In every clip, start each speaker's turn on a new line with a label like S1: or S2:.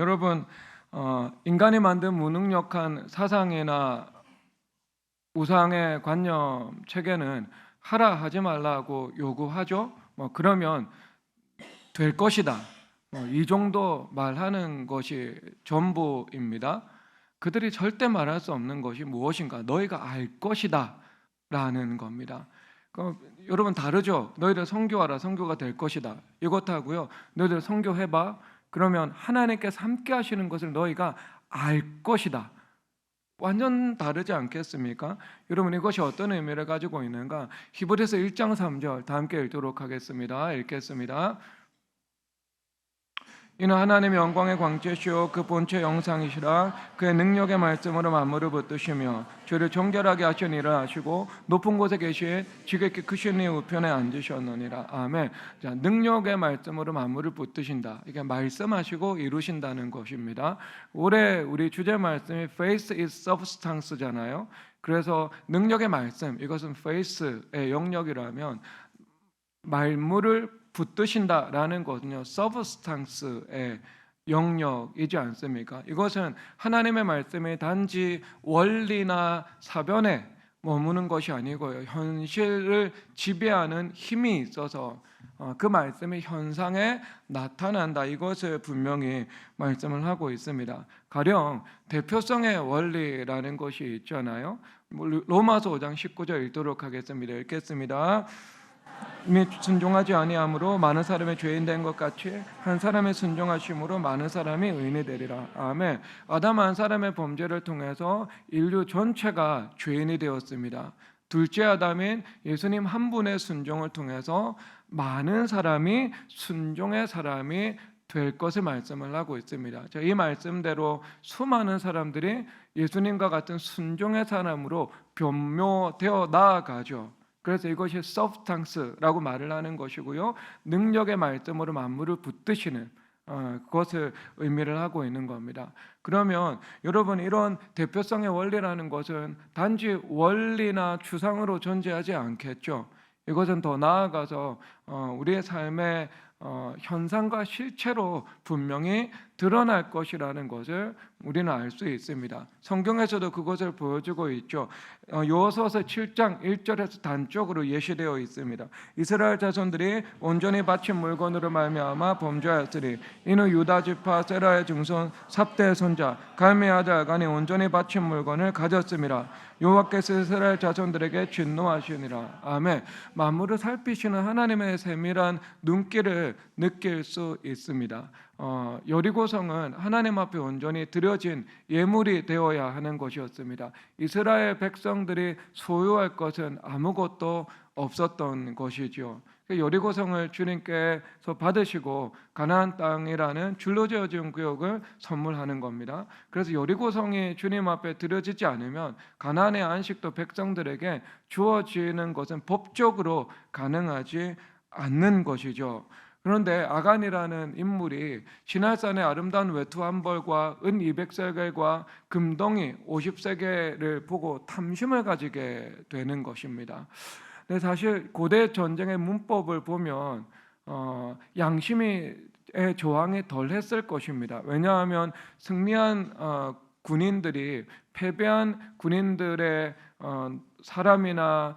S1: 여러분 인간이 만든 무능력한 사상이나 우상의 관념 체계는 하라 하지 말라고 요구하죠. 그러면 될 것이다. 이 정도 말하는 것이 전부입니다. 그들이 절대 말할 수 없는 것이 무엇인가? 너희가 알 것이다 라는 겁니다. 여러분 다르죠? 너희들 선교하라, 선교가 될 것이다. 이것하고요, 너희들 선교해봐, 그러면 하나님께서 함께 하시는 것을 너희가 알 것이다. 완전 다르지 않겠습니까? 여러분, 이것이 어떤 의미를 가지고 있는가? 히브리서 1장 3절 다 함께 읽도록 하겠습니다. 읽겠습니다. 이는 하나님의 영광의 광채시요 그 본체 영상이시라. 그의 능력의 말씀으로 만물을 붙드시며 저를 정결하게 하신 일을 하시고 높은 곳에 계신 지극히 크신 이 우편에 앉으셨느니라. 아멘. 자, 능력의 말씀으로 만물을 붙드신다. 이게 말씀하시고 이루신다는 것입니다. 올해 우리 주제 말씀이 Faith is Substance잖아요. 그래서 능력의 말씀, 이것은 Faith의 영역이라면 말물을 붙드신다라는 것은요, 서브스탕스의 영역이지 않습니까? 이것은 하나님의 말씀이 단지 원리나 사변에 머무는 것이 아니고요, 현실을 지배하는 힘이 있어서 그 말씀이 현상에 나타난다, 이것을 분명히 말씀을 하고 있습니다. 가령 대표성의 원리라는 것이 있잖아요. 로마서 5장 19절 읽도록 하겠습니다. 읽겠습니다. 및 순종하지 아니함으로 많은 사람의 죄인 된 것 같이 한 사람의 순종하심으로 많은 사람이 의인이 되리라. 아멘. 아담 한 사람의 범죄를 통해서 인류 전체가 죄인이 되었습니다. 둘째 아담인 예수님 한 분의 순종을 통해서 많은 사람이 순종의 사람이 될 것을 말씀을 하고 있습니다. 이 말씀대로 수많은 사람들이 예수님과 같은 순종의 사람으로 변묘되어 나아가죠. 그래서 이것이 서브스탕스라고 말을 하는 것이고요, 능력의 말씀으로 만물을 붙드시는 그것을 의미를 하고 있는 겁니다. 그러면 여러분, 이런 대표성의 원리라는 것은 단지 원리나 추상으로 존재하지 않겠죠. 이것은 더 나아가서 우리의 삶의 현상과 실체로 분명히 드러날 것이라는 것을 우리는 알 수 있습니다. 성경에서도 그것을 보여주고 있죠. 여호수아서 7장 1절에서 단적으로 예시되어 있습니다. 이스라엘 자손들이 온전히 바친 물건으로 말미암아 범죄하였으니 이는 유다 지파 세라의 증손 삽대의 손자 갈미의 아들 아간이 온전히 바친 물건을 가졌음이라. 여호와께서 이스라엘 자손들에게 진노하시니라. 아멘. 만물을 살피시는 하나님의 세밀한 눈길을 느낄 수 있습니다. 여리고성은 하나님 앞에 온전히 드려진 예물이 되어야 하는 것이었습니다. 이스라엘 백성들이 소유할 것은 아무것도 없었던 것이죠. 여리고성을 주님께서 받으시고 가나안 땅이라는 줄로 지어진 구역을 선물하는 겁니다. 그래서 여리고성이 주님 앞에 드려지지 않으면 가나안의 안식도 백성들에게 주어지는 것은 법적으로 가능하지 않는 것이죠. 그런데 아간이라는 인물이 시날산의 아름다운 외투 한 벌과 은 200세겔과 금덩이 50세겔을 보고 탐심을 가지게 되는 것입니다. 근데 사실 고대 전쟁의 문법을 보면 양심의 저항이 덜 했을 것입니다. 왜냐하면 승리한 군인들이 패배한 군인들의 사람이나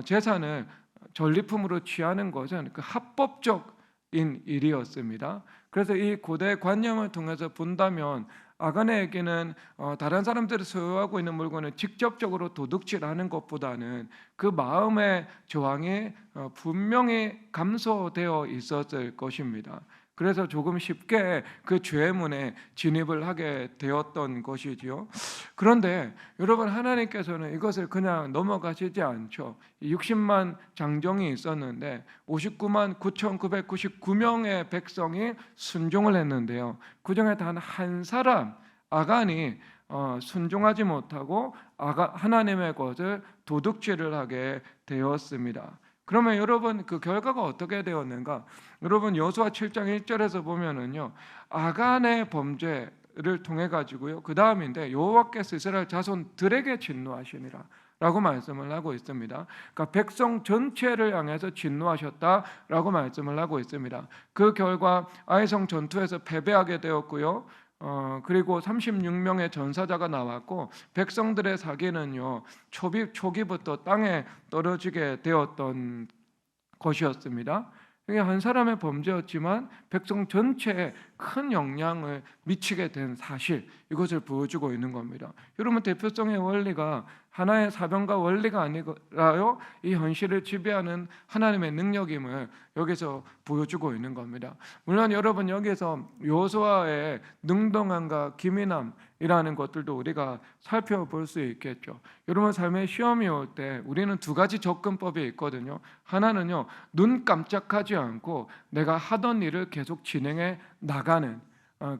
S1: 재산을 전리품으로 취하는 것은 그 합법적 일이었습니다. 그래서 이 고대 관념을 통해서 본다면 아간에게는 다른 사람들이 소유하고 있는 물건을 직접적으로 도둑질하는 것보다는 그 마음의 저항이 분명히 감소되어 있었을 것입니다. 그래서 조금 쉽게 그 죄의 문에 진입을 하게 되었던 것이지요. 그런데 여러분, 하나님께서는 이것을 그냥 넘어가시지 않죠. 60만 장정이 있었는데 59만 9,999명의 백성이 순종을 했는데요, 그 중에 단 한 사람 아간이 순종하지 못하고 하나님의 것을 도둑질을 하게 되었습니다. 그러면 여러분, 그 결과가 어떻게 되었는가? 여러분, 여호수아 7장 1절에서 보면은요, 아간의 범죄를 통해 가지고요, 그 다음인데 여호와께서 이스라엘 자손들에게 진노하시니라 라고 말씀을 하고 있습니다. 그러니까 백성 전체를 향해서 진노하셨다라고 말씀을 하고 있습니다. 그 결과 아이성 전투에서 패배하게 되었고요, 그리고 36명의 전사자가 나왔고 백성들의 사기는요 초기부터 땅에 떨어지게 되었던 것이었습니다. 이게 한 사람의 범죄였지만 백성 전체에 큰 영향을 미치게 된 사실, 이것을 보여주고 있는 겁니다. 여러분, 대표성의 원리가 하나의 사변과 원리가 아니라요 이 현실을 지배하는 하나님의 능력임을 여기서 보여주고 있는 겁니다. 물론 여러분, 여기서 여호수아의 능동함과 기민함이라는 것들도 우리가 살펴볼 수 있겠죠. 여러분, 삶의 시험이 올 때 우리는 두 가지 접근법이 있거든요. 하나는요, 눈 깜짝하지 않고 내가 하던 일을 계속 진행해 나가는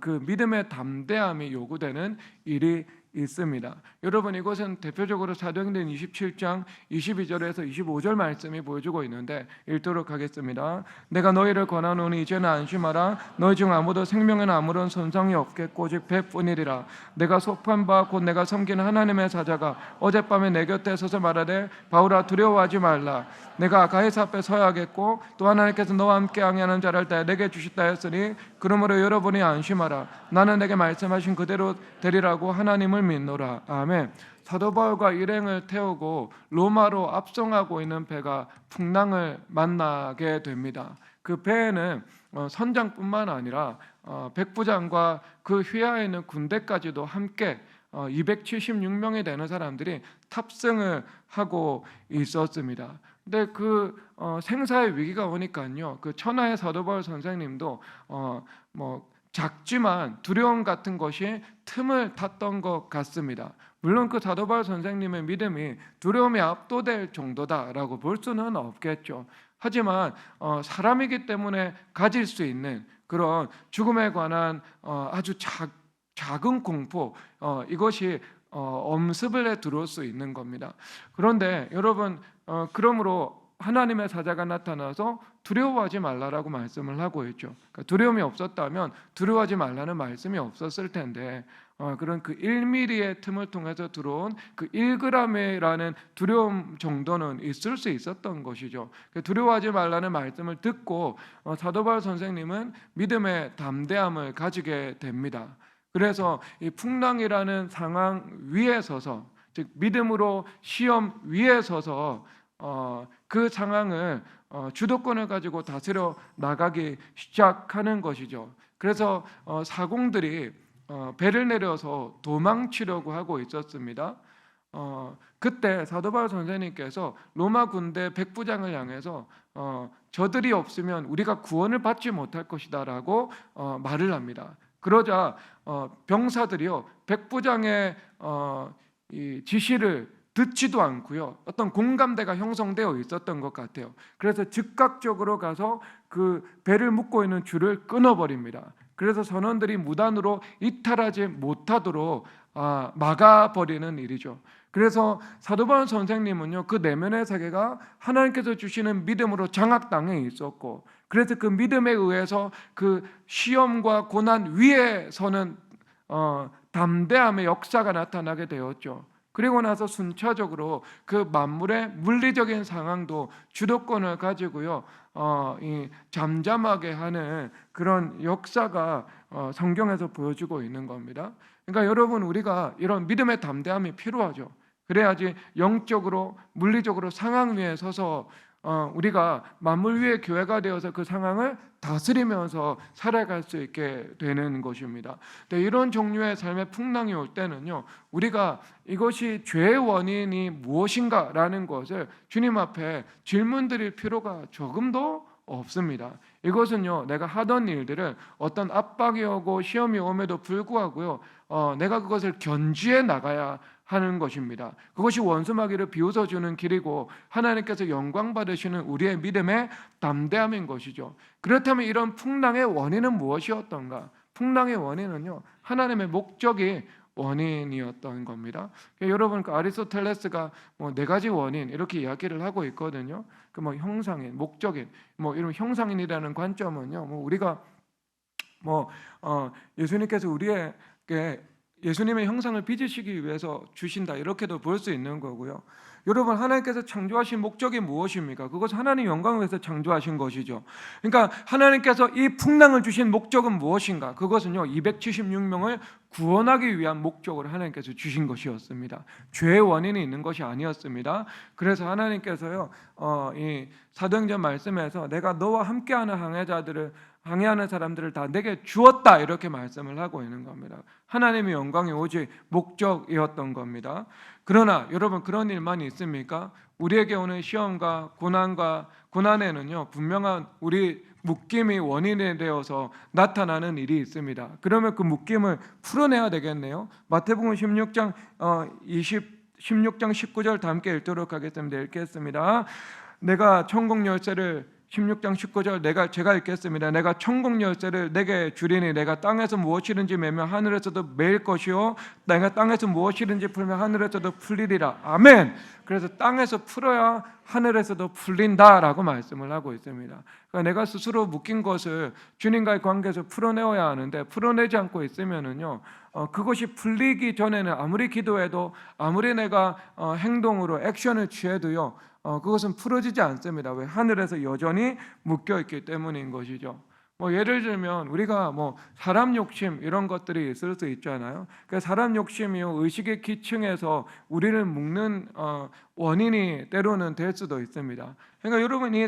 S1: 그 믿음의 담대함이 요구되는 일이 있습니다. 여러분, 이것은 대표적으로 사도행전 27장 22절에서 25절 말씀이 보여주고 있는데 읽도록 하겠습니다. 내가 너희를 권하노니 이제는 안심하라. 너희 중 아무도 생명에는 아무런 손상이 없겠고 오직 배뿐이리라. 내가 속한 바 곧 내가 섬기는 하나님의 사자가 어젯밤에 내 곁에 서서 말하되 바울아 두려워하지 말라. 내가 가이사 앞에 서야겠고 또 하나님께서 너와 함께 항해하는 자를 때 내게 주셨다 했으니 그러므로 여러분이 안심하라. 나는 내게 말씀하신 그대로 되리라고 하나님을 믿노라. 아멘. 사도 바울과 일행을 태우고 로마로 압송하고 있는 배가 풍랑을 만나게 됩니다. 그 배에는 선장뿐만 아니라 백부장과 그 휘하에 있는 군대까지도 함께 276명이 되는 사람들이 탑승을 하고 있었습니다. 근데 그 생사의 위기가 오니까요, 그 천하의 사도 바울 선생님도 작지만 두려움 같은 것이 틈을 탔던 것 같습니다. 물론 그 사도 바울 선생님의 믿음이 두려움에 압도될 정도다라고 볼 수는 없겠죠. 하지만 사람이기 때문에 가질 수 있는 그런 죽음에 관한 아주 작은 공포, 이것이 엄습을 해 들어올 수 있는 겁니다. 그런데 여러분, 그러므로 하나님의 사자가 나타나서 두려워하지 말라라고 말씀을 하고 있죠. 그러니까 두려움이 없었다면 두려워하지 말라는 말씀이 없었을 텐데 그런 그 1mm의 틈을 통해서 들어온 그 1g이라는 두려움 정도는 있을 수 있었던 것이죠. 두려워하지 말라는 말씀을 듣고 사도 바울 선생님은 믿음의 담대함을 가지게 됩니다. 그래서 이 풍랑이라는 상황 위에 서서, 즉 믿음으로 시험 위에 서서 그 상황을 주도권을 가지고 다스려 나가기 시작하는 것이죠. 그래서 사공들이 배를 내려서 도망치려고 하고 있었습니다. 그때 사도 바울 선생님께서 로마 군대 백부장을 향해서 저들이 없으면 우리가 구원을 받지 못할 것이다라고 말을 합니다. 그러자 병사들이요 백부장의 이 지시를 듣지도 않고요, 어떤 공감대가 형성되어 있었던 것 같아요. 그래서 즉각적으로 가서 그 배를 묶고 있는 줄을 끊어버립니다. 그래서 선원들이 무단으로 이탈하지 못하도록 막아버리는 일이죠. 그래서 사도 바울 선생님은요, 그 내면의 세계가 하나님께서 주시는 믿음으로 장악당해 있었고, 그래서 그 믿음에 의해서 그 시험과 고난 위에 서는 담대함의 역사가 나타나게 되었죠. 그리고 나서 순차적으로 그 만물의 물리적인 상황도 주도권을 가지고요, 잠잠하게 하는 그런 역사가 성경에서 보여주고 있는 겁니다. 그러니까 여러분, 우리가 이런 믿음의 담대함이 필요하죠. 그래야지 영적으로 물리적으로 상황 위에 서서 우리가 만물 위의 교회가 되어서 그 상황을 다스리면서 살아갈 수 있게 되는 것입니다. 근데 이런 종류의 삶의 풍랑이 올 때는요, 우리가 이것이 죄의 원인이 무엇인가라는 것을 주님 앞에 질문드릴 필요가 조금도 없습니다. 이것은요, 내가 하던 일들을 어떤 압박이 오고 시험이 오면도 불구하고요, 내가 그것을 견지해 나가야 하는 것입니다. 그것이 원수마귀를 비웃어주는 길이고 하나님께서 영광 받으시는 우리의 믿음의 담대함인 것이죠. 그렇다면 이런 풍랑의 원인은 무엇이었던가? 풍랑의 원인은요, 하나님의 목적이 원인이었던 겁니다. 여러분, 그 아리스토텔레스가 네 가지 원인 이렇게 이야기를 하고 있거든요. 그 형상인, 목적인, 이런 형상인이라는 관점은요, 우리가 예수님께서 우리에게 예수님의 형상을 빚으시기 위해서 주신다, 이렇게도 볼 수 있는 거고요. 여러분, 하나님께서 창조하신 목적이 무엇입니까? 그것은 하나님 영광을 위해서 창조하신 것이죠. 그러니까 하나님께서 이 풍랑을 주신 목적은 무엇인가? 그것은요, 276명을 구원하기 위한 목적으로 하나님께서 주신 것이었습니다. 죄의 원인이 있는 것이 아니었습니다. 그래서 하나님께서요, 이 사도행전 말씀에서 내가 너와 함께하는 항해하는 사람들을 다 내게 주었다, 이렇게 말씀을 하고 있는 겁니다. 하나님의 영광이 오직 목적이었던 겁니다. 그러나 여러분, 그런 일만 있습니까? 우리에게 오는 시험과 고난에는요, 분명한 우리 묶임이 원인이 되어서 나타나는 일이 있습니다. 그러면 그 묶임을 풀어내야 되겠네요. 마태복음 16장 19절 다 함께 읽도록 하겠습니다. 읽겠습니다. 내가 천국 열쇠를 16장 19절 제가 읽겠습니다. 내가 천국 열쇠를 내게 주리니 내가 땅에서 무엇이든지 매면 하늘에서도 매일 것이요 내가 땅에서 무엇이든지 풀면 하늘에서도 풀리리라. 아멘. 그래서 땅에서 풀어야 하늘에서도 풀린다라고 말씀을 하고 있습니다. 그러니까 내가 스스로 묶인 것을 주님과의 관계에서 풀어내어야 하는데 풀어내지 않고 있으면은요, 그것이 풀리기 전에는 아무리 기도해도 아무리 내가 행동으로 액션을 취해도요, 그것은 풀어지지 않습니다. 왜? 하늘에서 여전히 묶여 있기 때문인 것이죠. 예를 들면 우리가 사람 욕심 이런 것들이 있을 수 있잖아요. 그 사람 욕심이요, 의식의 기층에서 우리를 묶는 원인이 때로는 될 수도 있습니다. 그러니까 여러분, 이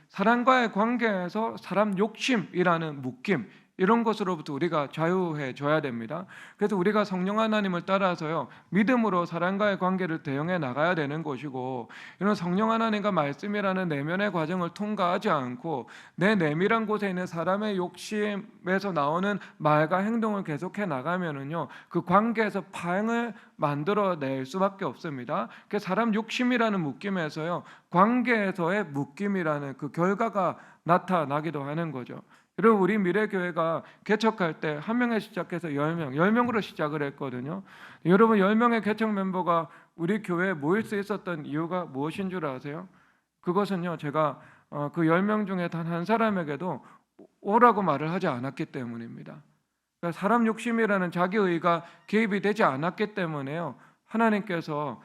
S1: 사람과의 관계에서 사람 욕심이라는 묶임, 이런 것으로부터 우리가 자유해 줘야 됩니다. 그래서 우리가 성령 하나님을 따라서요, 믿음으로 사람과의 관계를 대응해 나가야 되는 것이고, 이런 성령 하나님과 말씀이라는 내면의 과정을 통과하지 않고 내 내밀한 곳에 있는 사람의 욕심에서 나오는 말과 행동을 계속해 나가면은요, 그 관계에서 파행을 만들어낼 수밖에 없습니다. 그 사람 욕심이라는 묶임에서요, 관계에서의 묶임이라는 그 결과가 나타나기도 하는 거죠. 여러분, 우리 미래교회가 개척할 때 한 명에 시작해서 10명으로 시작을 했거든요. 여러분, 10명의 개척 멤버가 우리 교회에 모일 수 있었던 이유가 무엇인 줄 아세요? 그것은요, 제가 그 10명 중에 단 한 사람에게도 오라고 말을 하지 않았기 때문입니다. 그러니까 사람 욕심이라는 자기의가 개입이 되지 않았기 때문에요, 하나님께서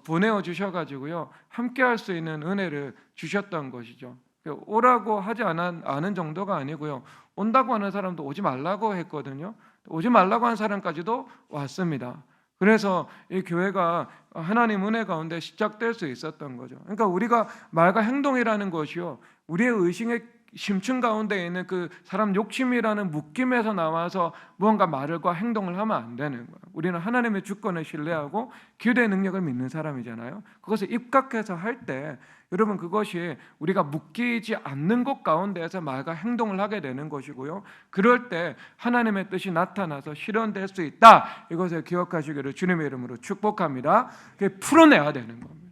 S1: 보내어 주셔가지고요, 함께 할 수 있는 은혜를 주셨던 것이죠. 오라고 하지 않은 정도가 아니고요, 온다고 하는 사람도 오지 말라고 했거든요. 오지 말라고 한 사람까지도 왔습니다. 그래서 이 교회가 하나님 은혜 가운데 시작될 수 있었던 거죠. 그러니까 우리가 말과 행동이라는 것이요, 우리의 의식의 심층 가운데 있는 그 사람 욕심이라는 묶임에서 나와서 무언가 말과 행동을 하면 안 되는 거예요. 우리는 하나님의 주권을 신뢰하고 기도의 능력을 믿는 사람이잖아요. 그것을 입각해서 할 때 여러분, 그것이 우리가 묶이지 않는 것 가운데에서 말과 행동을 하게 되는 것이고요, 그럴 때 하나님의 뜻이 나타나서 실현될 수 있다, 이것을 기억하시기를 주님의 이름으로 축복합니다. 그게 풀어내야 되는 겁니다.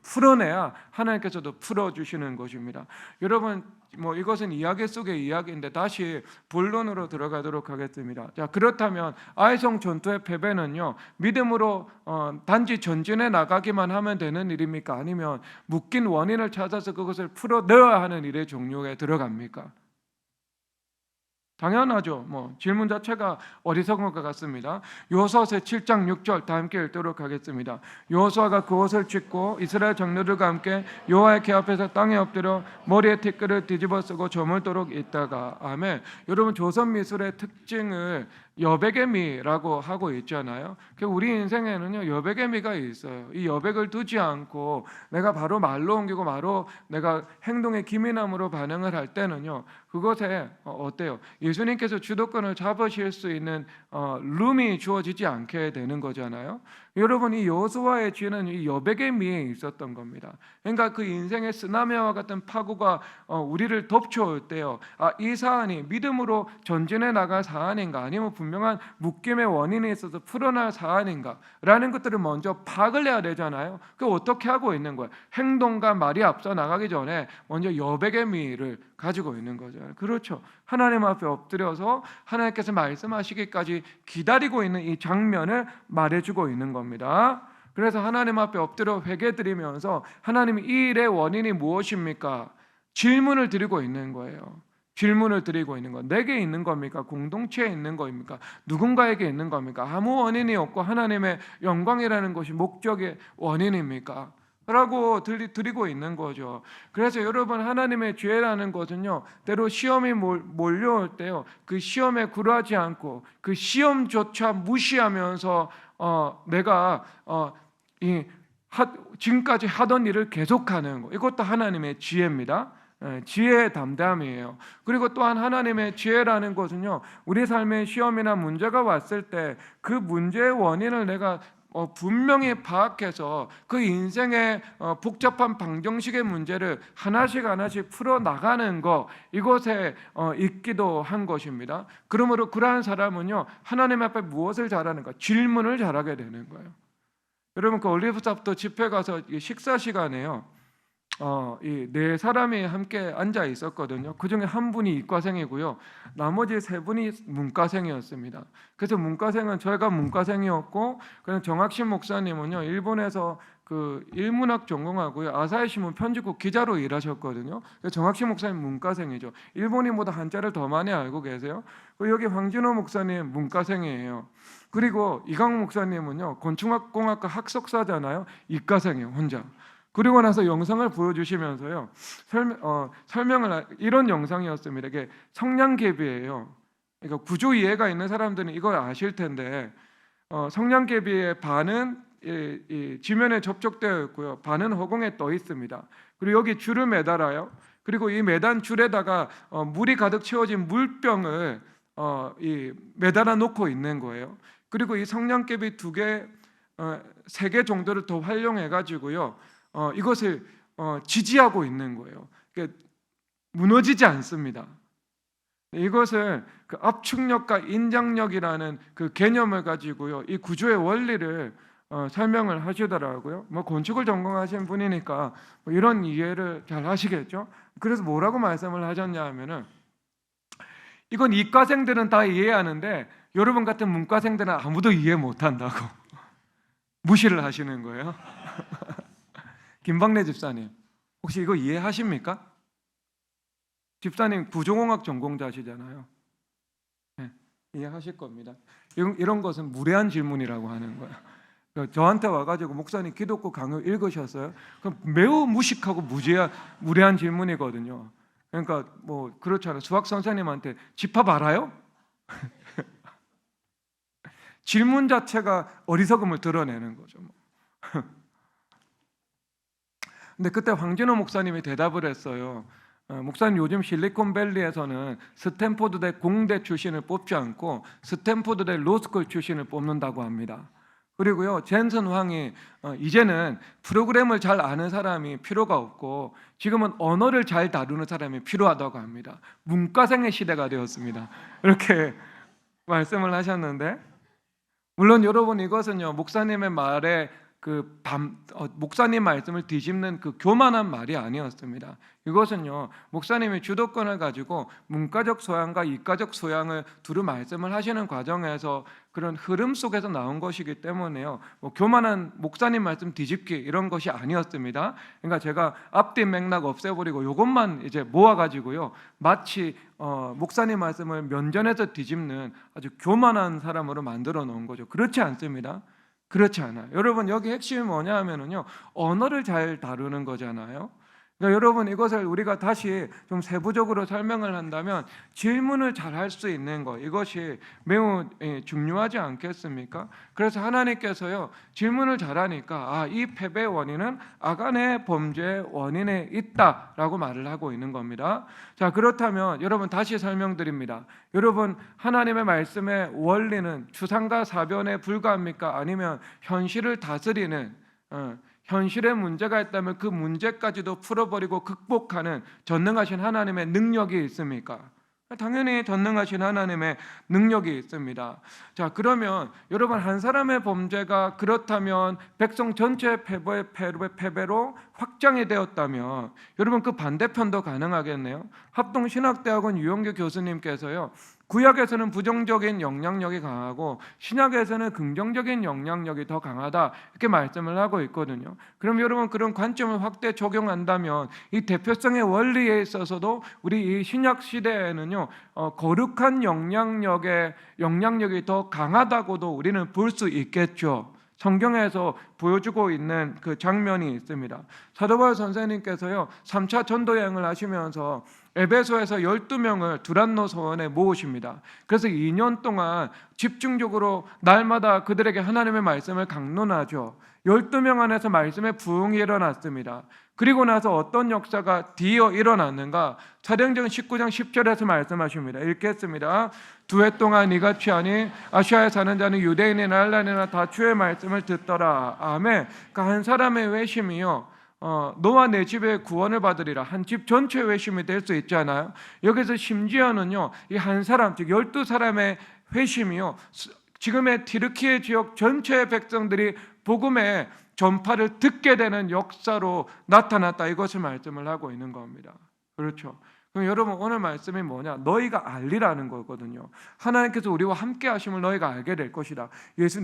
S1: 풀어내야 하나님께서도 풀어주시는 것입니다. 여러분, 이것은 이야기 속의 이야기인데 다시 본론으로 들어가도록 하겠습니다. 자, 그렇다면 아이성 전투의 패배는요, 믿음으로 단지 전진해 나가기만 하면 되는 일입니까? 아니면 묶인 원인을 찾아서 그것을 풀어내야 하는 일의 종류에 들어갑니까? 당연하죠. 질문 자체가 어리석은 것 같습니다. 여호수아서 7장 6절 다 함께 읽도록 하겠습니다. 여호수아가 그 옷을 찢고 이스라엘 장로들과 함께 여호와의 궤 앞에서 땅에 엎드려 머리에 티끌을 뒤집어 쓰고 저물도록 있다가. 아멘. 여러분, 조선 미술의 특징을 여백의 미라고 하고 있잖아요. 우리 인생에는요, 여백의 미가 있어요. 이 여백을 두지 않고 내가 바로 말로 옮기고 바로 내가 행동의 기민함으로 반응을 할 때는요, 그것에 어때요? 예수님께서 주도권을 잡으실 수 있는 룸이 주어지지 않게 되는 거잖아요. 여러분, 이 여호수아의 죄는 이 여백의 미에 있었던 겁니다. 그러니까 그 인생의 쓰나미와 같은 파고가 우리를 덮쳐올 때요, 이 사안이 믿음으로 전진해 나갈 사안인가, 아니면 분명한 묶임의 원인이 있어서 풀어날 사안인가 라는 것들을 먼저 파악을 해야 되잖아요. 그 어떻게 하고 있는 거예요? 행동과 말이 앞서 나가기 전에 먼저 여백의 미를 가지고 있는 거죠. 그렇죠. 하나님 앞에 엎드려서 하나님께서 말씀하시기까지 기다리고 있는 이 장면을 말해주고 있는 겁니다. 그래서 하나님 앞에 엎드려 회개드리면서 하나님, 이 일의 원인이 무엇입니까? 질문을 드리고 있는 거예요. 질문을 드리고 있는 거. 내게 있는 겁니까? 공동체에 있는 겁니까? 누군가에게 있는 겁니까? 아무 원인이 없고 하나님의 영광이라는 것이 목적의 원인입니까? 라고 드리고 있는 거죠. 그래서 여러분, 하나님의 죄라는 것은요, 때로 시험이 몰려올 때요, 그 시험에 굴하지 않고 그 시험조차 무시하면서 내가 지금까지 하던 일을 계속하는 거, 이것도 하나님의 지혜입니다. 지혜의 담담이에요. 그리고 또한 하나님의 지혜라는 것은요, 우리 삶에 시험이나 문제가 왔을 때 그 문제의 원인을 내가 분명히 파악해서 그 인생의 복잡한 방정식의 문제를 하나씩 풀어나가는 것, 이것에 있기도 한 것입니다. 그러므로 그러한 사람은요, 하나님 앞에 무엇을 잘하는가? 질문을 잘하게 되는 거예요. 여러분, 그 올리브탑도 집회 가서 식사 시간에요, 이 네 사람이 함께 앉아 있었거든요. 그 중에 한 분이 이과생이고요, 나머지 세 분이 문과생이었습니다. 그래서 문과생은 저희가 문과생이었고, 그냥 정학신 목사님은요, 일본에서 그 일문학 전공하고요, 아사히 신문 편집국 기자로 일하셨거든요. 정학신 목사님 문과생이죠. 일본인보다 한자를 더 많이 알고 계세요. 여기 황진호 목사님 문과생이에요. 그리고 이강욱 목사님은요, 건축공학과 학석사잖아요. 이과생이에요, 혼자. 그리고 나서 영상을 보여주시면서요, 설명을, 이런 영상이었습니다. 이게 성냥개비예요. 그러니까 구조 이해가 있는 사람들은 이걸 아실 텐데, 성냥개비의 반은 이 지면에 접촉되어 있고요, 반은 허공에 떠 있습니다. 그리고 여기 줄을 매달아요. 그리고 이 매단 줄에다가 물이 가득 채워진 물병을 매달아 놓고 있는 거예요. 그리고 이 성냥개비 세 개 정도를 더 활용해 가지고요, 이것을 지지하고 있는 거예요. 그러니까 무너지지 않습니다. 이것을 그 압축력과 인장력이라는 그 개념을 가지고요, 이 구조의 원리를 설명을 하시더라고요. 건축을 전공하신 분이니까 이런 이해를 잘 하시겠죠. 그래서 뭐라고 말씀을 하셨냐 하면은, 이건 이과생들은 다 이해하는데 여러분 같은 문과생들은 아무도 이해 못한다고 무시를 하시는 거예요. 김박래 집사님, 혹시 이거 이해하십니까? 집사님 구조공학 전공자시잖아요. 네, 이해하실 겁니다. 이런 것은 무례한 질문이라고 하는 거예요. 저한테 와가지고 목사님 기독교 강요 읽으셨어요? 그럼 매우 무식하고 무례한 질문이거든요. 그러니까 뭐 그렇잖아요. 수학 선생님한테 집합 알아요? 질문 자체가 어리석음을 드러내는 거죠. 근데 그때 황진호 목사님이 대답을 했어요. 목사님, 요즘 실리콘밸리에서는 스탠포드대 공대 출신을 뽑지 않고 스탠포드대 로스쿨 출신을 뽑는다고 합니다. 그리고요, 젠슨 황이 이제는 프로그램을 잘 아는 사람이 필요가 없고 지금은 언어를 잘 다루는 사람이 필요하다고 합니다. 문과생의 시대가 되었습니다. 이렇게 말씀을 하셨는데, 물론 여러분, 이것은요, 목사님의 말에 목사님 말씀을 뒤집는 그 교만한 말이 아니었습니다. 이것은요, 목사님이 주도권을 가지고 문과적 소양과 이과적 소양을 두루 말씀을 하시는 과정에서 그런 흐름 속에서 나온 것이기 때문에요, 교만한 목사님 말씀 뒤집기 이런 것이 아니었습니다. 그러니까 제가 앞뒤 맥락 없애버리고 이것만 이제 모아가지고요, 마치 목사님 말씀을 면전에서 뒤집는 아주 교만한 사람으로 만들어 놓은 거죠. 그렇지 않습니다. 그렇지 않아요. 여러분, 여기 핵심이 뭐냐 하면은요, 언어를 잘 다루는 거잖아요. 그러니까 여러분, 이것을 우리가 다시 좀 세부적으로 설명을 한다면 질문을 잘 할 수 있는 것, 이것이 매우 중요하지 않겠습니까? 그래서 하나님께서요, 질문을 잘하니까 이 패배의 원인은 아간의 범죄의 원인에 있다라고 말을 하고 있는 겁니다. 자, 그렇다면 여러분, 다시 설명드립니다. 여러분, 하나님의 말씀의 원리는 추상과 사변에 불과합니까? 아니면 현실을 다스리는, 현실에 문제가 있다면 그 문제까지도 풀어버리고 극복하는 전능하신 하나님의 능력이 있습니까? 당연히 전능하신 하나님의 능력이 있습니다. 자, 그러면 여러분, 한 사람의 범죄가 그렇다면 백성 전체의 패배로 확장이 되었다면 여러분, 그 반대편도 가능하겠네요. 합동신학대학원 유영규 교수님께서요, 구약에서는 부정적인 영향력이 강하고 신약에서는 긍정적인 영향력이 더 강하다 이렇게 말씀을 하고 있거든요. 그럼 여러분 그런 관점을 확대 적용한다면 이 대표성의 원리에 있어서도 우리 이 신약 시대에는요 거룩한 영향력이 더 강하다고도 우리는 볼 수 있겠죠. 성경에서 보여주고 있는 그 장면이 있습니다. 사도 바울 선생님께서요 3차 전도 여행을 하시면서 에베소에서 12명을 두란노 서원에 모으십니다. 그래서 2년 동안 집중적으로 날마다 그들에게 하나님의 말씀을 강론하죠. 12명 안에서 말씀의 부흥이 일어났습니다. 그리고 나서 어떤 역사가 뒤이어 일어났는가? 사도행전 19장 10절에서 말씀하십니다. 읽겠습니다. 2해 동안 이같이 하니 아시아에 사는 자는 유대인이나 헬라인이나 다 주의 말씀을 듣더라. 아멘. 그러니까 한 사람의 회심이요 너와 내 집에 구원을 받으리라. 한 집 전체 회심이 될 수 있잖아요. 여기서 심지어는요 이 한 사람 즉 12사람의 회심이요 지금의 튀르키예 지역 전체의 백성들이 복음의 전파를 듣게 되는 역사로 나타났다. 이것을 말씀을 하고 있는 겁니다. 그렇죠. 그럼 여러분 오늘 말씀이 뭐냐? 너희가 알리라는 거거든요. 하나님께서 우리와 함께 하심을 너희가 알게 될 것이다.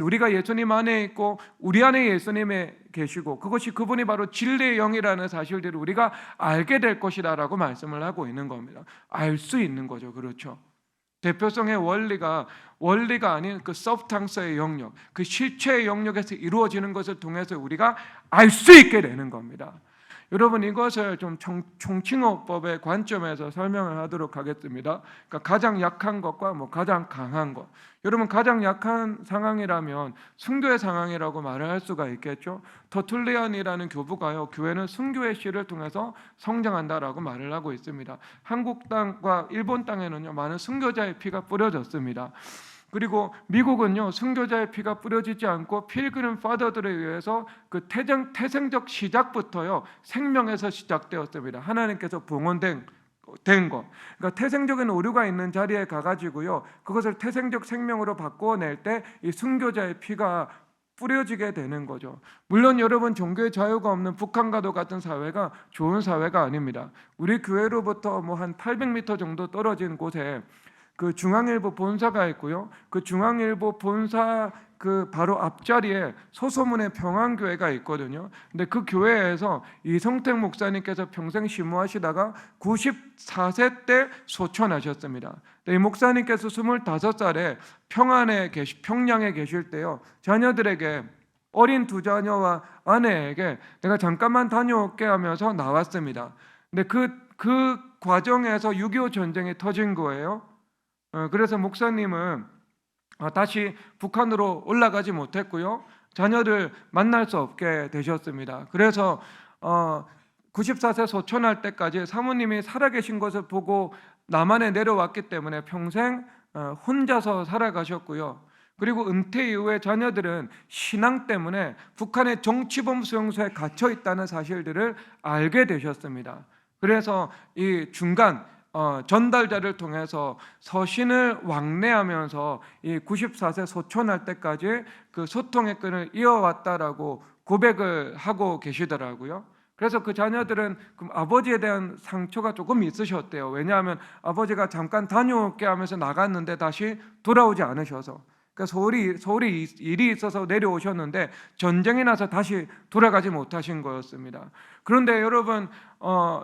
S1: 우리가 예수님 안에 있고 우리 안에 예수님에 계시고 그것이 그분이 바로 진리의 영이라는 사실들을 우리가 알게 될 것이다 라고 말씀을 하고 있는 겁니다. 알 수 있는 거죠. 그렇죠. 대표성의 원리가 아닌 그 서브탕서의 영역, 그 실체의 영역에서 이루어지는 것을 통해서 우리가 알 수 있게 되는 겁니다. 여러분 이것을 좀 총칭호법의 관점에서 설명을 하도록 하겠습니다. 그러니까 가장 약한 것과 가장 강한 것. 여러분 가장 약한 상황이라면 순교의 상황이라고 말을 할 수가 있겠죠. 터툴리안이라는 교부가요 교회는 순교의 씨를 통해서 성장한다라고 말을 하고 있습니다. 한국 땅과 일본 땅에는요 많은 순교자의 피가 뿌려졌습니다. 그리고 미국은요 순교자의 피가 뿌려지지 않고 필그림 파더들에 의해서 그 태생적 시작부터요 생명에서 시작되었습니다. 하나님께서 봉헌된 것. 그러니까 태생적인 오류가 있는 자리에 가가지고요 그것을 태생적 생명으로 바꿔낼 때 이 순교자의 피가 뿌려지게 되는 거죠. 물론 여러분 종교의 자유가 없는 북한과도 같은 사회가 좋은 사회가 아닙니다. 우리 교회로부터 한 800m 정도 떨어진 곳에 그 중앙일보 본사가 있고요. 그 중앙일보 본사 그 바로 앞자리에 소소문의 평안교회가 있거든요. 근데 그 교회에서 이성택 목사님께서 평생 심무하시다가 94세 때 소천하셨습니다. 이 목사님께서 25살에 평양에 계실 때요. 자녀들에게 어린 두 자녀와 아내에게 내가 잠깐만 다녀올게 하면서 나왔습니다. 근데 그 과정에서 6.25 전쟁이 터진 거예요. 그래서 목사님은 다시 북한으로 올라가지 못했고요. 자녀들 만날 수 없게 되셨습니다. 그래서 94세 소천할 때까지 사모님이 살아계신 것을 보고 남한에 내려왔기 때문에 평생 혼자서 살아가셨고요. 그리고 은퇴 이후에 자녀들은 신앙 때문에 북한의 정치범 수용소에 갇혀 있다는 사실들을 알게 되셨습니다. 그래서 이 중간 전달자를 통해서 서신을 왕래하면서 이 94세 소천할 때까지 그 소통의 끈을 이어왔다라고 고백을 하고 계시더라고요. 그래서 그 자녀들은 그럼 아버지에 대한 상처가 조금 있으셨대요. 왜냐하면 아버지가 잠깐 다녀올게 하면서 나갔는데 다시 돌아오지 않으셔서. 그러니까 서울이 일이 있어서 내려오셨는데 전쟁이 나서 다시 돌아가지 못하신 거였습니다. 그런데 여러분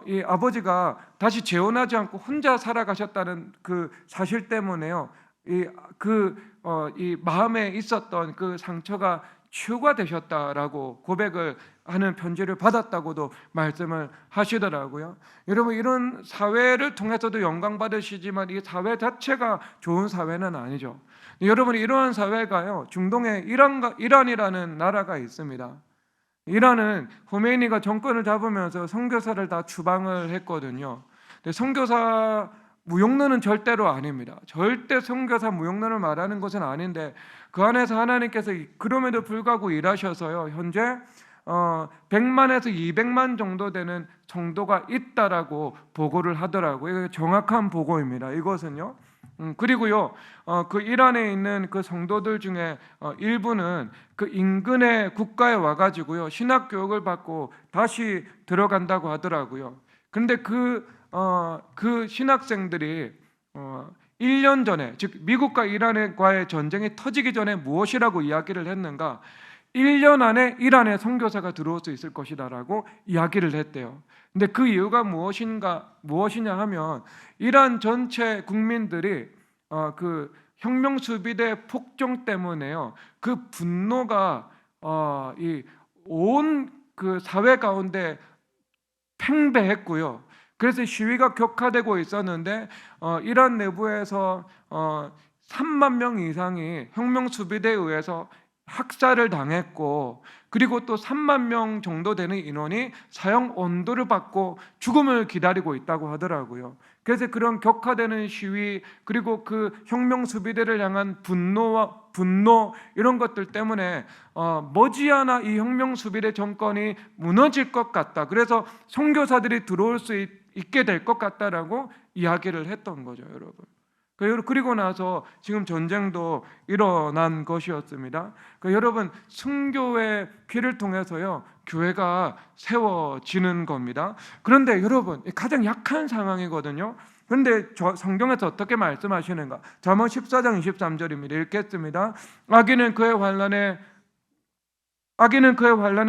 S1: 이 아버지가 다시 재혼하지 않고 혼자 살아가셨다는 그 사실 때문에요. 이 마음에 있었던 그 상처가 치유가 되셨다라고 고백을 하는 편지를 받았다고도 말씀을 하시더라고요. 여러분 이런 사회를 통해서도 영광 받으시지만 이 사회 자체가 좋은 사회는 아니죠. 여러분 이러한 사회가요 중동에 이란이라는 나라가 있습니다. 이란은 호메이니가 정권을 잡으면서 선교사를 다 추방을 했거든요. 근데 선교사 무용론은 절대로 아닙니다. 절대 선교사 무용론을 말하는 것은 아닌데 그 안에서 하나님께서 그럼에도 불구하고 일하셔서요 현재 100만에서 200만 정도 되는 정도가 있다라고 보고를 하더라고요. 이거 정확한 보고입니다. 이것은요. 그리고요 그 이란에 있는 그 성도들 중에 일부는 그 인근의 국가에 와가지고요 신학 교육을 받고 다시 들어간다고 하더라고요. 그런데 그 신학생들이 1년 전에, 즉 미국과 이란과의 전쟁이 터지기 전에 무엇이라고 이야기를 했는가? 1년 안에 이란에 선교사가 들어올 수 있을 것이다라고 이야기를 했대요. 근데 그 이유가 무엇이냐 하면 이란 전체 국민들이 그 혁명 수비대 폭정 때문에요. 그 분노가 이 온 그 사회 가운데 팽배했고요. 그래서 시위가 격화되고 있었는데 이란 내부에서 3만 명 이상이 혁명 수비대에 의해서 학살을 당했고, 그리고 또 3만 명 정도 되는 인원이 사형 언도를 받고 죽음을 기다리고 있다고 하더라고요. 그래서 그런 격화되는 시위, 그리고 그 혁명 수비대를 향한 분노 이런 것들 때문에 머지않아 이 혁명 수비대 정권이 무너질 것 같다. 그래서 선교사들이 들어올 수 있게 될 것 같다라고 이야기를 했던 거죠, 여러분. 그리고 나서 지금 전쟁도 일어난 것이었습니다. 여러분, 순교의 피를 통해서요 교회가 세워지는 겁니다. 그런데 여러분, 가장 약한 상황이거든요. 그런데 성경에서 어떻게 말씀하시는가? 잠언 14장 23절입니다. 읽겠습니다. 악인은 그의 환난에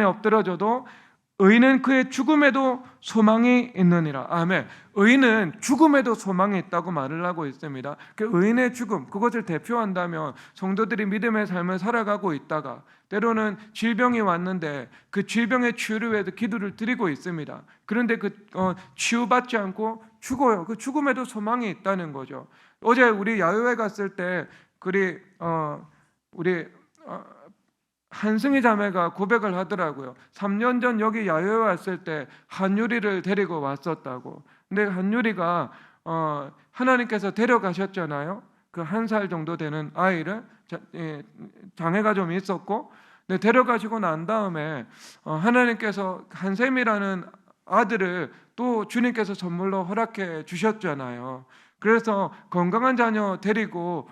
S1: 엎드러져도 의인은 그의 죽음에도 소망이 있느니라. 아멘. 의인은 죽음에도 소망이 있다고 말을 하고 있습니다. 그 의인의 죽음, 그것을 대표한다면 성도들이 믿음의 삶을 살아가고 있다가 때로는 질병이 왔는데 그 질병의 치유를 위해서 기도를 드리고 있습니다. 그런데 치유받지 않고 죽어요. 그 죽음에도 소망이 있다는 거죠. 어제 우리 야유회 갔을 때 우리 한승희 자매가 고백을 하더라고요. 3년 전 여기 야유회 왔을 때 한유리를 데리고 왔었다고. 근데 한유리가 하나님께서 데려가셨잖아요. 그 1살 정도 되는 아이를, 장애가 좀 있었고, 근데 데려가시고 난 다음에 하나님께서 한샘이라는 아들을 또 주님께서 선물로 허락해 주셨잖아요. 그래서 건강한 자녀 데리고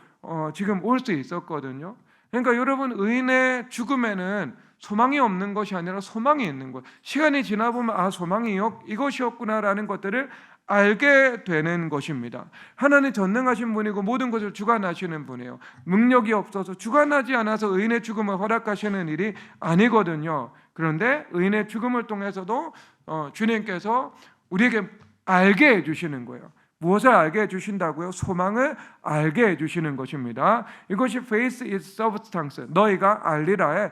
S1: 지금 올 수 있었거든요. 그러니까 여러분, 의인의 죽음에는 소망이 없는 것이 아니라 소망이 있는 거예요. 시간이 지나보면 소망이 이것이었구나라는 것들을 알게 되는 것입니다. 하나님 전능하신 분이고 모든 것을 주관하시는 분이에요. 능력이 없어서 주관하지 않아서 의인의 죽음을 허락하시는 일이 아니거든요. 그런데 의인의 죽음을 통해서도 주님께서 우리에게 알게 해주시는 거예요. 무엇을 알게 해주신다고요? 소망을 알게 해주시는 것입니다. 이것이 faith is substance, 너희가 알리라의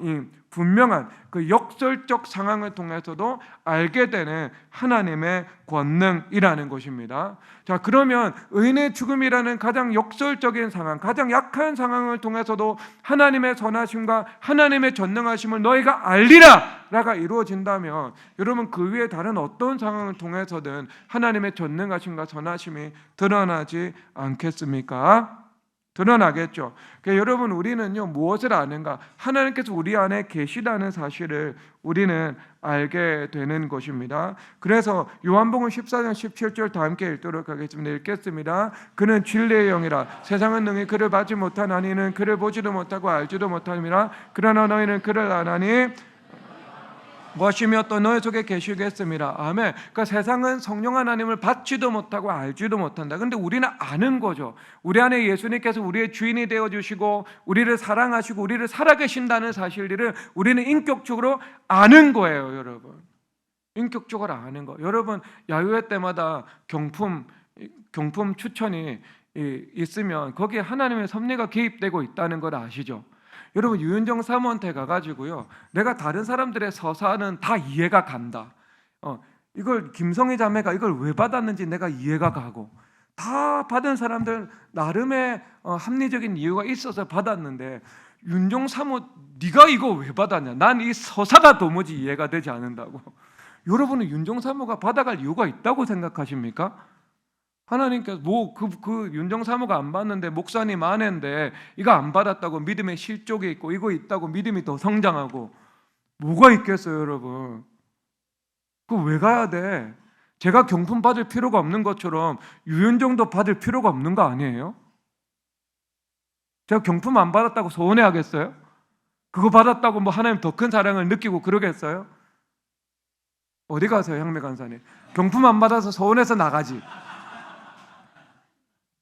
S1: 이 분명한 그 역설적 상황을 통해서도 알게 되는 하나님의 권능이라는 것입니다. 자, 그러면 의인의 죽음이라는 가장 역설적인 상황, 가장 약한 상황을 통해서도 하나님의 선하심과 하나님의 전능하심을 너희가 알리라가 이루어진다면 여러분, 그 위에 다른 어떤 상황을 통해서든 하나님의 전능하심과 선하심이 드러나지 않겠습니까? 드러나겠죠. 그러니까 여러분, 우리는요 무엇을 아는가? 하나님께서 우리 안에 계시다는 사실을 우리는 알게 되는 것입니다. 그래서 요한복음 14장 17절 다 함께 읽도록 하겠습니다. 읽겠습니다. 그는 진리의 영이라 세상은 능히 그를 받지 못하나니 이는 그를 보지도 못하고 알지도 못함이라. 그러나 너희는 그를 아나니 무엇이며 또 너희 속에 계시겠습니다. 아멘. 그러니까 세상은 성령 하나님을 받지도 못하고 알지도 못한다. 그런데 우리는 아는 거죠. 우리 안에 예수님께서 우리의 주인이 되어주시고 우리를 사랑하시고 우리를 살아계신다는 사실들을 우리는 인격적으로 아는 거예요, 여러분. 인격적으로 아는 거. 여러분, 야유회 때마다 경품 추천이 있으면 거기에 하나님의 섭리가 개입되고 있다는 걸 아시죠? 여러분, 유윤정 사모한테 가가지고요, 내가 다른 사람들의 서사는 다 이해가 간다. 이걸 김성희 자매가 이걸 왜 받았는지 내가 이해가 가고, 다 받은 사람들 나름의 합리적인 이유가 있어서 받았는데, 윤정 사모 네가 이거 왜 받았냐? 난 이 서사가 도무지 이해가 되지 않는다고. 여러분은 윤정 사모가 받아갈 이유가 있다고 생각하십니까? 하나님께서 그 윤정 사모가 안 받는데 목사님 아내인데 이거 안 받았다고 믿음의 실족이 있고 이거 있다고 믿음이 더 성장하고 뭐가 있겠어요, 여러분? 그거 왜 가야 돼? 제가 경품 받을 필요가 없는 것처럼 유윤정도 받을 필요가 없는 거 아니에요? 제가 경품 안 받았다고 서운해하겠어요? 그거 받았다고 뭐 하나님 더 큰 사랑을 느끼고 그러겠어요? 어디 가세요, 향매 간사님? 경품 안 받아서 서운해서 나가지.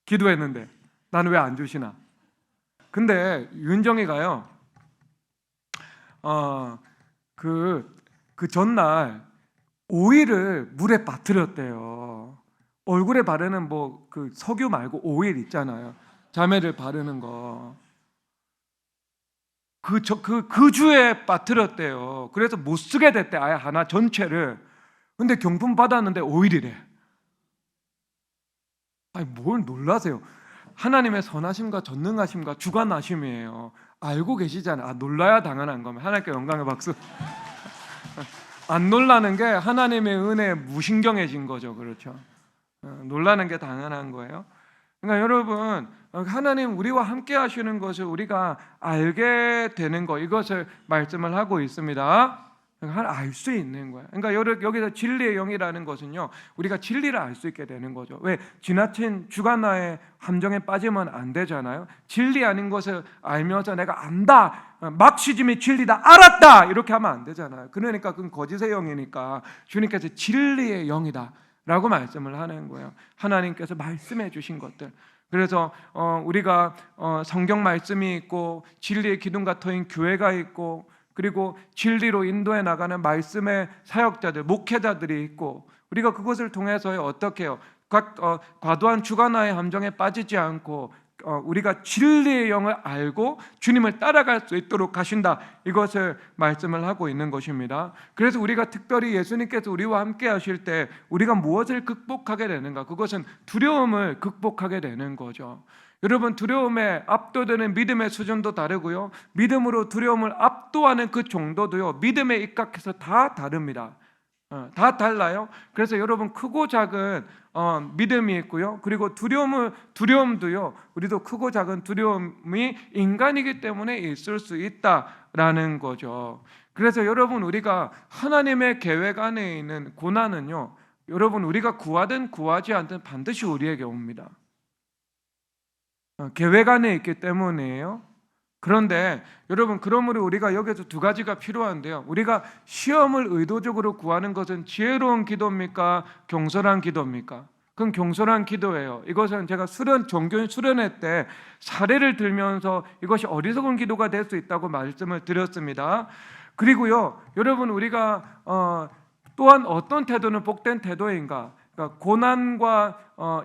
S1: 기도했는데 나는 왜 안 주시나? 근데 윤정이가요, 그 전날 오일을 물에 빠뜨렸대요. 얼굴에 바르는 뭐 그 석유 말고 오일 있잖아요. 자매를 바르는 거. 그 주에 빠뜨렸대요. 그래서 못 쓰게 됐대, 아예 하나 전체를. 근데 경품 받았는데 오일이래. 아니, 뭘 놀라세요? 하나님의 선하심과 전능하심과 주관하심이에요. 알고 계시잖아요. 놀라야 당연한 거면 하나님께 영광의 박수. 안 놀라는 게 하나님의 은혜에 무신경해진 거죠. 그렇죠? 놀라는 게 당연한 거예요. 그러니까 여러분, 하나님 우리와 함께 하시는 것을 우리가 알게 되는 거, 이것을 말씀을 하고 있습니다. 알 수 있는 거예요. 그러니까 여기서 진리의 영이라는 것은요, 우리가 진리를 알 수 있게 되는 거죠. 왜? 지나친 주관화의 함정에 빠지면 안 되잖아요. 진리 아닌 것을 알면서 내가 안다, 막시즘이 진리다, 알았다, 이렇게 하면 안 되잖아요. 그러니까 그건 거짓의 영이니까 주님께서 진리의 영이다 라고 말씀을 하는 거예요. 하나님께서 말씀해 주신 것들. 그래서 우리가 성경 말씀이 있고 진리의 기둥과 터인 교회가 있고, 그리고 진리로 인도해 나가는 말씀의 사역자들, 목회자들이 있고, 우리가 그것을 통해서 어떻게 해요? 과도한 주관화의 함정에 빠지지 않고 우리가 진리의 영을 알고 주님을 따라갈 수 있도록 하신다, 이것을 말씀을 하고 있는 것입니다. 그래서 우리가 특별히 예수님께서 우리와 함께 하실 때 우리가 무엇을 극복하게 되는가? 그것은 두려움을 극복하게 되는 거죠. 여러분, 두려움에 압도되는 믿음의 수준도 다르고요, 믿음으로 두려움을 압도하는 그 정도도요, 믿음에 입각해서 다 다릅니다. 다 달라요. 그래서 여러분, 크고 작은 믿음이 있고요, 그리고 두려움도요, 우리도 크고 작은 두려움이 인간이기 때문에 있을 수 있다라는 거죠. 그래서 여러분, 우리가 하나님의 계획 안에 있는 고난은요, 여러분, 우리가 구하든 구하지 않든 반드시 우리에게 옵니다. 계획 안에 있기 때문이에요. 그런데 여러분, 그러므로 우리가 여기서 두 가지가 필요한데요, 우리가 시험을 의도적으로 구하는 것은 지혜로운 기도입니까? 경솔한 기도입니까? 그건 경솔한 기도예요. 이것은 제가 종교인 수련회 때 사례를 들면서 이것이 어리석은 기도가 될 수 있다고 말씀을 드렸습니다. 그리고요, 여러분, 우리가 또한 어떤 태도는 복된 태도인가? 그러니까 고난과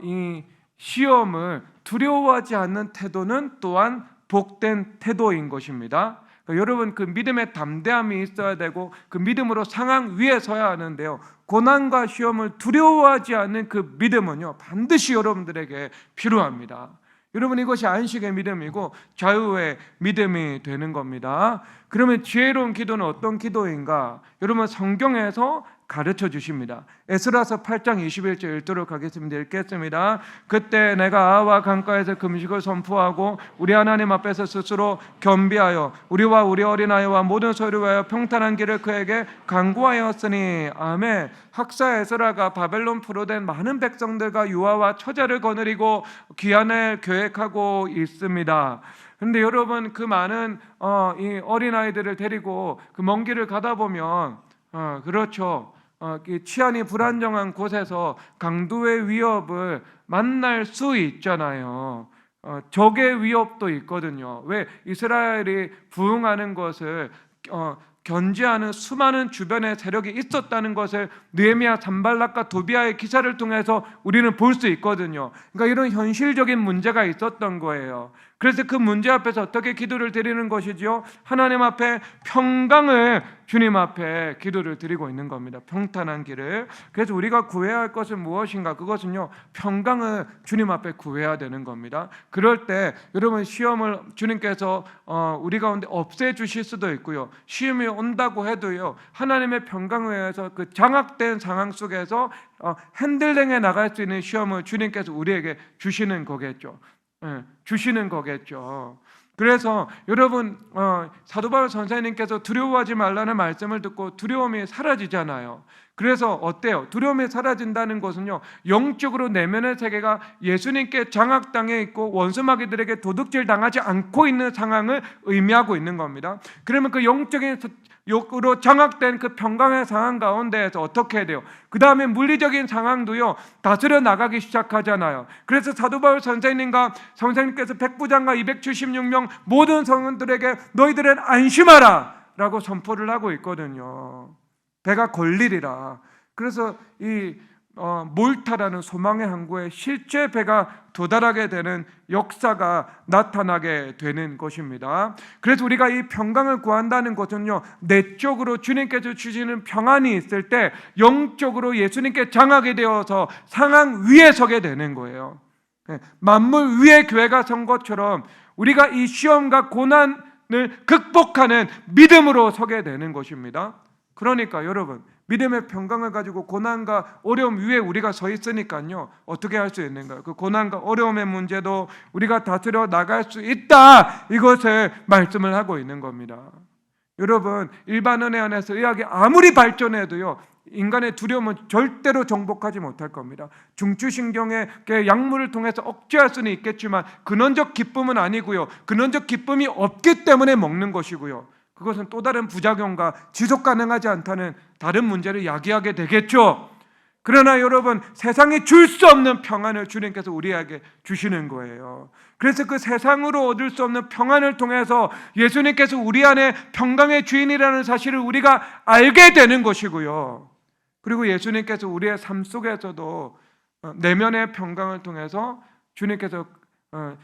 S1: 이 시험을 두려워하지 않는 태도는 또한 복된 태도인 것입니다. 그러니까 여러분, 그 믿음의 담대함이 있어야 되고 그 믿음으로 상황 위에 서야 하는데요, 고난과 시험을 두려워하지 않는 그 믿음은요, 반드시 여러분들에게 필요합니다. 여러분, 이것이 안식의 믿음이고 자유의 믿음이 되는 겁니다. 그러면 지혜로운 기도는 어떤 기도인가? 여러분, 성경에서 가르쳐 주십니다. 에스라서 8장 21절 읽도록 하겠습니다. 읽겠습니다. 그때 내가 아와 강가에서 금식을 선포하고 우리 하나님 앞에서 스스로 겸비하여 우리와 우리 어린아이와 모든 소유를 위하여 평탄한 길을 그에게 강구하였으니. 아멘. 학사 에스라가 바벨론 포로된 많은 백성들과 유아와 처자를 거느리고 귀환을 계획하고 있습니다. 근데 여러분, 그 많은 이 어린아이들을 데리고 그 먼 길을 가다 보면 그렇죠, 치안이 불안정한 곳에서 강도의 위협을 만날 수 있잖아요. 적의 위협도 있거든요. 왜? 이스라엘이 부흥하는 것을 견제하는 수많은 주변의 세력이 있었다는 것을 느헤미야, 산발락과 도비아의 기사를 통해서 우리는 볼 수 있거든요. 그러니까 이런 현실적인 문제가 있었던 거예요. 그래서 그 문제 앞에서 어떻게 기도를 드리는 것이지요? 하나님 앞에 평강을, 주님 앞에 기도를 드리고 있는 겁니다. 평탄한 길을. 그래서 우리가 구해야 할 것은 무엇인가? 그것은요, 평강을 주님 앞에 구해야 되는 겁니다. 그럴 때 여러분, 시험을 주님께서 우리 가운데 없애주실 수도 있고요, 시험이 온다고 해도요, 하나님의 평강을 위해서 그 장악된 상황 속에서 핸들링해 나갈 수 있는 시험을 주님께서 우리에게 주시는 거겠죠. 주시는 거겠죠. 그래서 여러분, 사도 바울 선생님께서 두려워하지 말라는 말씀을 듣고 두려움이 사라지잖아요. 그래서 어때요? 두려움이 사라진다는 것은요, 영적으로 내면의 세계가 예수님께 장악당해 있고 원수마귀들에게 도둑질 당하지 않고 있는 상황을 의미하고 있는 겁니다. 그러면 그 영적인 욕으로 장악된 그 평강의 상황 가운데에서 어떻게 해야 돼요? 그 다음에 물리적인 상황도요, 다스려 나가기 시작하잖아요. 그래서 사도 바울 선생님과 선생님께서 백부장과 276명 모든 성원들에게 너희들은 안심하라 라고 선포를 하고 있거든요. 배가 걸리리라. 그래서 이 몰타라는 소망의 항구에 실제 배가 도달하게 되는 역사가 나타나게 되는 것입니다. 그래서 우리가 이 평강을 구한다는 것은요, 내적으로 주님께서 주시는 평안이 있을 때 영적으로 예수님께 장하게 되어서 상황 위에 서게 되는 거예요. 만물 위에 교회가 선 것처럼 우리가 이 시험과 고난을 극복하는 믿음으로 서게 되는 것입니다. 그러니까 여러분, 믿음의 평강을 가지고 고난과 어려움 위에 우리가 서 있으니까요, 어떻게 할 수 있는가요? 그 고난과 어려움의 문제도 우리가 다스려 나갈 수 있다, 이것을 말씀을 하고 있는 겁니다. 여러분, 일반 은혜 안에서 의학이 아무리 발전해도요, 인간의 두려움은 절대로 정복하지 못할 겁니다. 중추신경의 약물을 통해서 억제할 수는 있겠지만 근원적 기쁨은 아니고요, 근원적 기쁨이 없기 때문에 먹는 것이고요, 그것은 또 다른 부작용과 지속 가능하지 않다는 다른 문제를 야기하게 되겠죠. 그러나 여러분, 세상이 줄 수 없는 평안을 주님께서 우리에게 주시는 거예요. 그래서 그 세상으로 얻을 수 없는 평안을 통해서 예수님께서 우리 안에 평강의 주인이라는 사실을 우리가 알게 되는 것이고요, 그리고 예수님께서 우리의 삶 속에서도 내면의 평강을 통해서 주님께서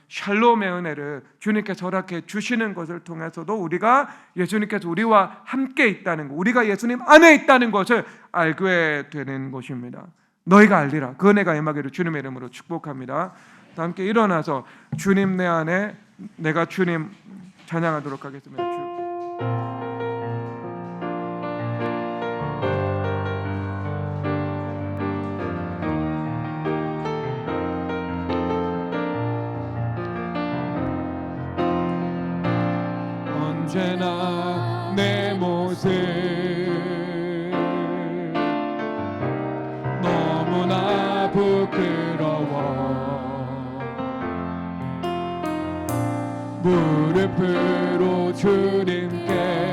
S1: 샬롬의 은혜를 주님께서 허락해 주시는 것을 통해서도 우리가 예수님께서 우리와 함께 있다는 것, 우리가 예수님 안에 있다는 것을 알게 되는 것입니다. 너희가 알리라. 그 은혜가 임하기를 주님의 이름으로 축복합니다. 다 함께 일어나서 주님 내 안에 내가 주님 찬양하도록 하겠습니다.
S2: 언제나 내 모습 너무나 부끄러워 무릎으로 주님께